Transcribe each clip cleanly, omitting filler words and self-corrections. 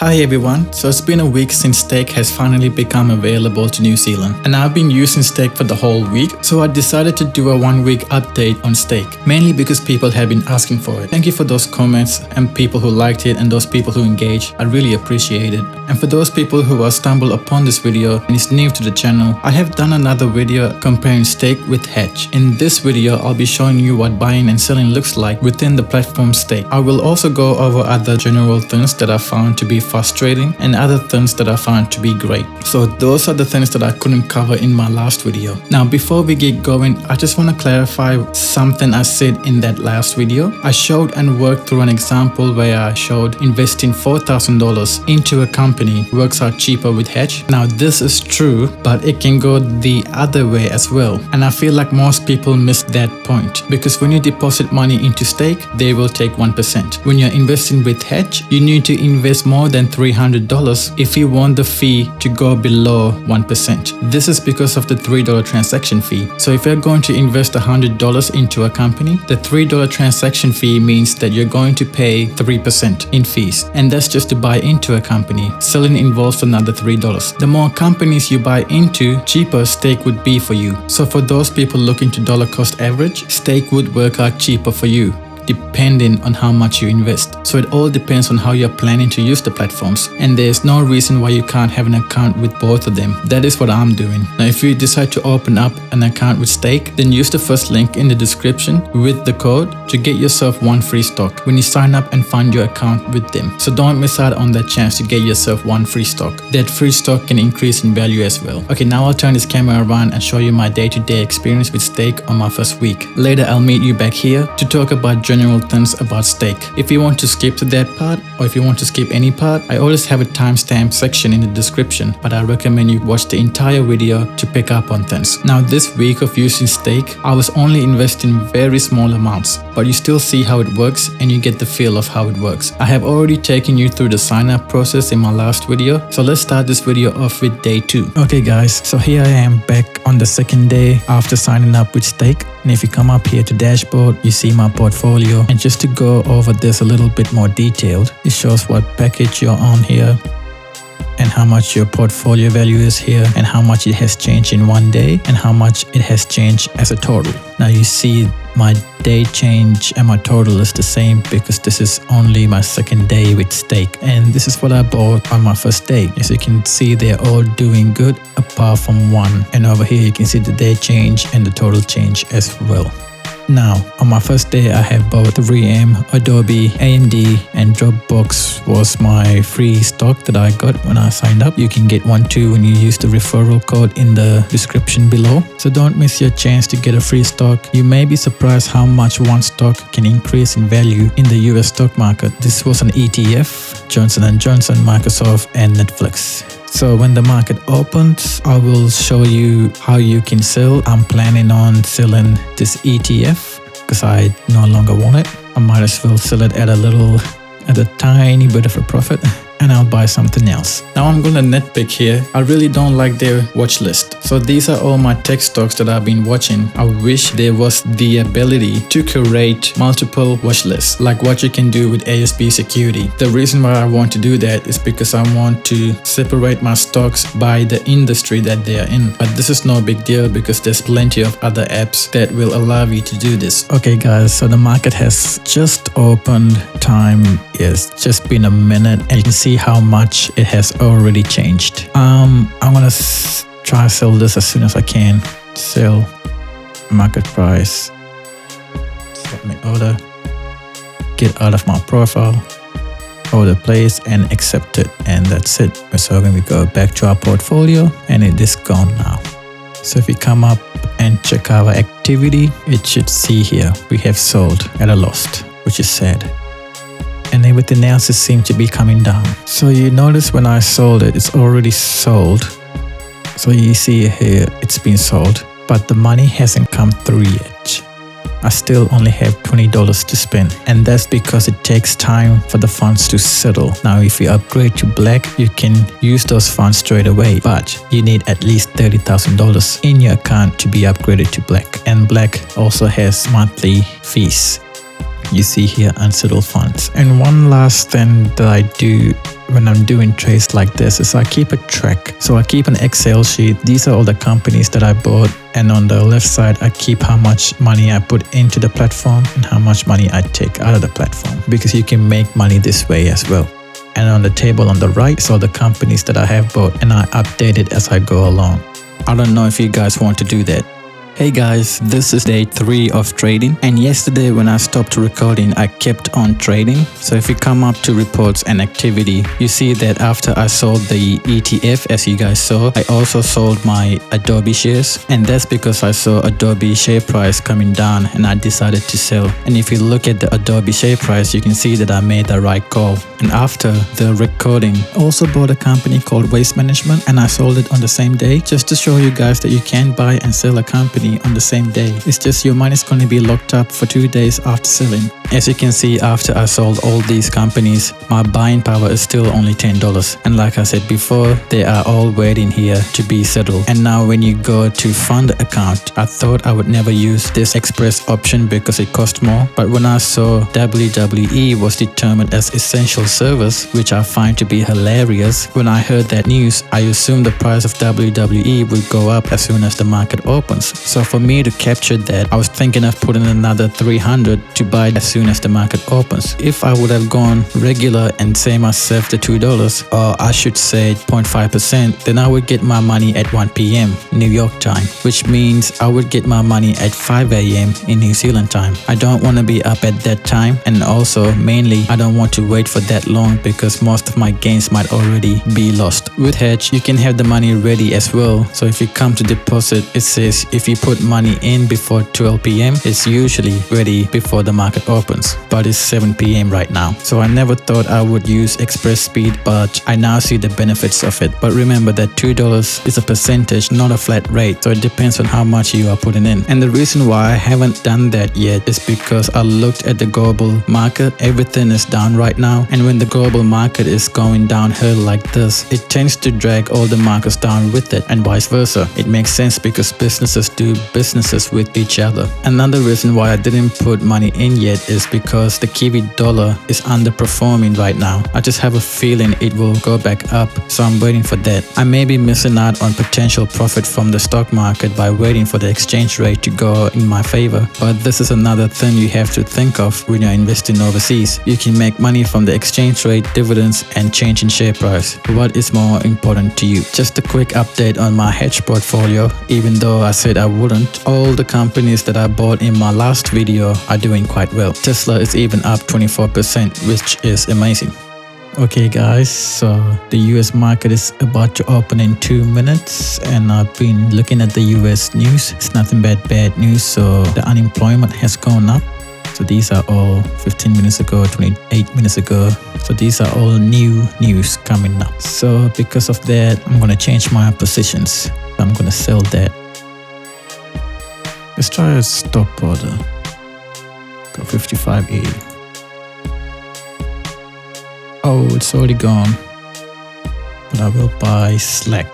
Hi everyone, so it's been a week since Stake has finally become available to New Zealand, and I've been using Stake for the whole week, so I decided to do a 1 week update on Stake, mainly because people have been asking for it. Thank you for those comments and people who liked it and those people who engaged. I really appreciate it. And for those people who have stumbled upon this video and is new to the channel, I have done another video comparing Stake with Hedge. In this video, I'll be showing you what buying and selling looks like within the platform Stake. I will also go over other general things that I found to be frustrating and other things that I found to be great. So those are the things that I couldn't cover in my last video. Now before we get going, I just want to clarify something I said in that last video. I showed and worked through an example where I showed investing $4,000 into a company works out cheaper with Hedge. Now this is true, but it can go the other way as well. And I feel like most people miss that point because when you deposit money into Stake, they will take 1%. When you're investing with Hedge, you need to invest more than $300 if you want the fee to go below 1%. This is because of the $3 transaction fee. So if you're going to invest $100 into a company, the $3 transaction fee means that you're going to pay 3% in fees. And that's just to buy into a company. Selling involves another $3. The more companies you buy into, cheaper Stake would be for you. So for those people looking to dollar cost average, Stake would work out cheaper for you, depending on how much you invest. So it all depends on how you're planning to use the platforms, and there's no reason why you can't have an account with both of them. That is what I'm doing. Now if you decide to open up an account with Stake, then use the first link in the description with the code to get yourself 1 free stock when you sign up and find your account with them. So don't miss out on that chance to get yourself 1 free stock. That free stock can increase in value as well. Okay, now I'll turn this camera around and show you my day-to-day experience with Stake on my first week. Later I'll meet you back here to talk about general things about Stake. If you want to skip to that part, or if you want to skip any part, I always have a timestamp section in the description, but I recommend you watch the entire video to pick up on things. Now this week of using Stake, I was only investing very small amounts, but you still see how it works and you get the feel of how it works. I have already taken you through the sign up process in my last video, so let's start this video off with day 2. Okay guys, so here I am back on the second day after signing up with Stake. And if you come up here to dashboard, you see my portfolio. And just to go over this a little bit more detailed, it shows what package you're on here and how much your portfolio value is here and how much it has changed in 1 day and how much it has changed as a total. Now you see my day change and my total is the same because this is only my second day with Stake, and this is what I bought on my first day. As you can see, they're all doing good apart from one, and over here you can see the day change and the total change as well. Now, on my first day, I have both 3M, Adobe, AMD, and Dropbox was my free stock that I got when I signed up. You can get one too when you use the referral code in the description below. So don't miss your chance to get a free stock. You may be surprised how much one stock can increase in value in the US stock market. This was an ETF, Johnson & Johnson, Microsoft, and Netflix. So when the market opens, I will show you how you can sell. I'm planning on selling this ETF because I no longer want it. I might as well sell it at a tiny bit of a profit, and I'll buy something else. Now I'm gonna nitpick here. I really don't like their watch list. So these are all my tech stocks that I've been watching. I wish there was the ability to curate multiple watch lists, like what you can do with ASB security. The reason why I want to do that is because I want to separate my stocks by the industry that they are in. But this is no big deal because there's plenty of other apps that will allow you to do this. Okay guys, so the market has just opened. Time is just been a minute, and you can see how much it has already changed. I'm gonna try to sell this as soon as I can. Sell, market price, submit order, get out of my profile, order place, and accept it, and that's it. So when we go back to our portfolio, and it is gone now. So if we come up and check our activity, it should see here we have sold at a loss, which is sad. And everything else seems to be coming down. So you notice when I sold it, it's already sold. So you see here, it's been sold, but the money hasn't come through yet. I still only have $20 to spend, and that's because it takes time for the funds to settle. Now if you upgrade to Black, you can use those funds straight away, but you need at least $30,000 in your account to be upgraded to Black, and Black also has monthly fees. You see here unsettled funds. And one last thing that I do when I'm doing trades like this is I keep a track. So I keep an Excel sheet. These are all the companies that I bought, and on the left side I keep how much money I put into the platform and how much money I take out of the platform, because you can make money this way as well. And on the table on the right is all the companies that I have bought, and I update it as I go along. I don't know if you guys want to do that. Hey guys, this is day 3 of trading, and yesterday when I stopped recording I kept on trading. So if you come up to reports and activity, you see that after I sold the ETF, as you guys saw, I also sold my Adobe shares, and that's because I saw Adobe share price coming down and I decided to sell. And if you look at the Adobe share price, you can see that I made the right call. And after the recording, I also bought a company called Waste Management, and I sold it on the same day, just to show you guys that you can buy and sell a company on the same day. It's just your money is going to be locked up for 2 days after selling. As you can see, after I sold all these companies, my buying power is still only $10. And like I said before, they are all waiting here to be settled. And now when you go to fund account, I thought I would never use this express option because it cost more. But when I saw WWE was determined as essential service, which I find to be hilarious, when I heard that news, I assumed the price of WWE would go up as soon as the market opens. So for me to capture that, I was thinking of putting another 300 to buy as soon as the market opens. If I would have gone regular and say myself the $2, or I should say 0.5%, then I would get my money at 1 p.m. New York time, which means I would get my money at 5 a.m. in New Zealand time. I don't want to be up at that time, and also mainly I don't want to wait for that long because most of my gains might already be lost. With hedge, you can have the money ready as well. So if you come to deposit, it says if you put money in before 12 p.m, it's usually ready before the market opens, but it's 7 p.m. right now. So I never thought I would use express speed, but I now see the benefits of it. But remember that $2 is a percentage, not a flat rate, so it depends on how much you are putting in. And the reason why I haven't done that yet is because I looked at the global market. Everything is down right now, and when the global market is going downhill like this, it tends to drag all the markets down with it, and vice versa. It makes sense because businesses do businesses with each other. Another reason why I didn't put money in yet is because the Kiwi dollar is underperforming right now. I just have a feeling it will go back up, so I'm waiting for that. I may be missing out on potential profit from the stock market by waiting for the exchange rate to go in my favor, but this is another thing you have to think of when you're investing overseas. You can make money from the exchange rate, dividends, and change in share price. What is more important to you? Just a quick update on my hedge portfolio. Even though I said I wouldn't, all the companies that I bought in my last video are doing quite well. Tesla is even up 24%, which is amazing. Okay guys, so the US market is about to open in 2 minutes, and I've been looking at the US news. It's nothing but bad news. So the unemployment has gone up. So these are all 15 minutes ago, 28 minutes ago. So these are all new news coming up. So because of that, I'm going to change my positions. I'm going to sell that. Let's try a stop order. Go 55.80. Oh, it's already gone. But I will buy Slack.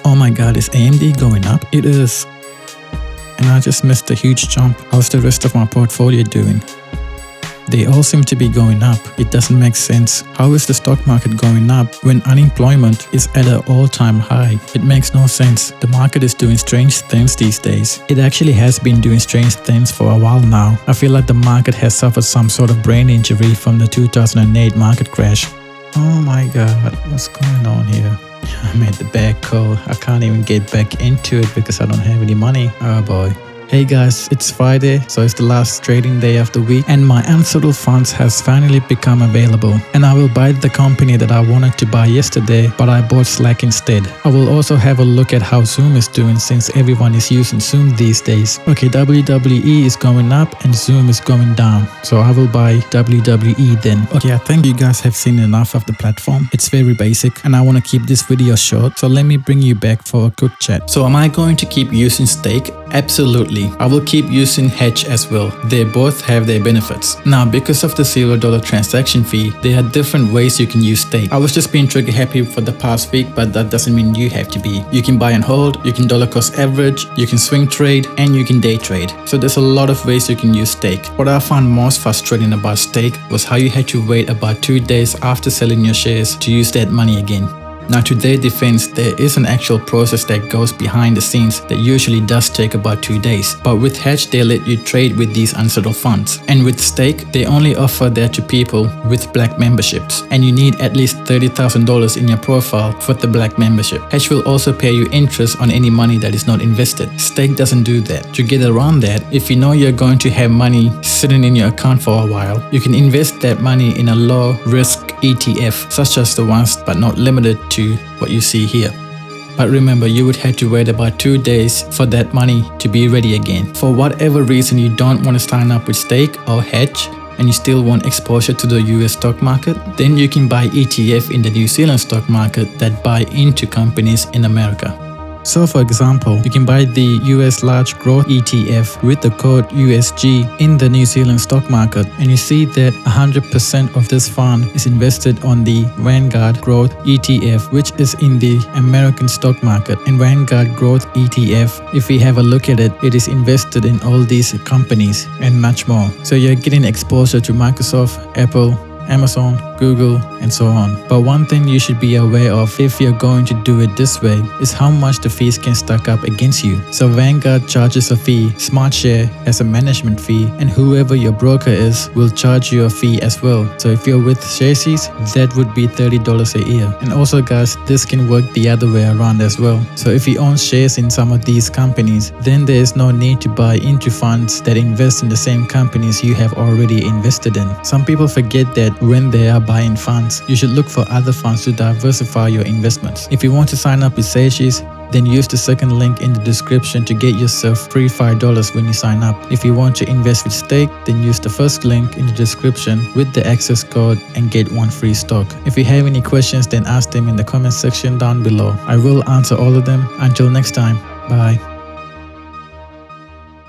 Oh my god, is AMD going up? It is. And I just missed a huge jump. How's the rest of my portfolio doing? They all seem to be going up. It doesn't make sense. How is the stock market going up when unemployment is at an all-time high? It makes no sense. The market is doing strange things these days. It actually has been doing strange things for a while now. I feel like the market has suffered some sort of brain injury from the 2008 market crash. Oh my god, what's going on here? I made the bad call. I can't even get back into it because I don't have any money. Oh boy. Hey guys, it's Friday, so it's the last trading day of the week, and my unsettled funds has finally become available, and I will buy the company that I wanted to buy yesterday, but I bought Slack instead. I will also have a look at how Zoom is doing since everyone is using Zoom these days. Okay, WWE is going up and Zoom is going down, so I will buy WWE then. Okay, I think you guys have seen enough of the platform. It's very basic and I want to keep this video short, so let me bring you back for a quick chat. So am I going to keep using Stake? Absolutely. separately. I will keep using Hedge as well. They both have their benefits. Now, because of the $0 transaction fee, there are different ways you can use stake. I was just being trigger happy for the past week, but that doesn't mean you have to be. You can buy and hold, you can dollar cost average, you can swing trade, and you can day trade. So there's a lot of ways you can use stake. What I found most frustrating about stake was how you had to wait about 2 days after selling your shares to use that money again. Now, to their defense, there is an actual process that goes behind the scenes that usually does take about 2 days. But with Hedge, they let you trade with these unsettled funds. And with stake, they only offer that to people with black memberships. And you need at least $30,000 in your profile for the black membership. Hedge will also pay you interest on any money that is not invested. Stake doesn't do that. To get around that, if you know you're going to have money sitting in your account for a while, you can invest that money in a low risk ETF, such as the ones but not limited to what you see here. But remember, you would have to wait about 2 days for that money to be ready again. For whatever reason you don't want to sign up with stake or Hedge, and you still want exposure to the US stock market, then you can buy ETF in the New Zealand stock market that buy into companies in America. So for example, you can buy the US Large Growth ETF with the code USG in the New Zealand stock market, and you see that 100% of this fund is invested on the Vanguard Growth ETF, which is in the American stock market. And Vanguard Growth ETF, if we have a look at it, it is invested in all these companies and much more. So you're getting exposure to Microsoft, Apple, Amazon, Google, and so on. But one thing you should be aware of if you're going to do it this way is how much the fees can stack up against you. So Vanguard charges a fee, SmartShare has a management fee, and whoever your broker is will charge you a fee as well. So if you're with Sharesies, that would be $30 a year. And also guys, this can work the other way around as well. So if you own shares in some of these companies, then there is no need to buy into funds that invest in the same companies you have already invested in. Some people forget that when they are buying funds, you should look for other funds to diversify your investments. If you want to sign up with Sharesies, then use the second link in the description to get yourself free $5 when you sign up. If you want to invest with stake, then use the first link in the description with the access code and get 1 free stock. If you have any questions, then ask them in the comment section down below. I will answer all of them. Until next time, bye.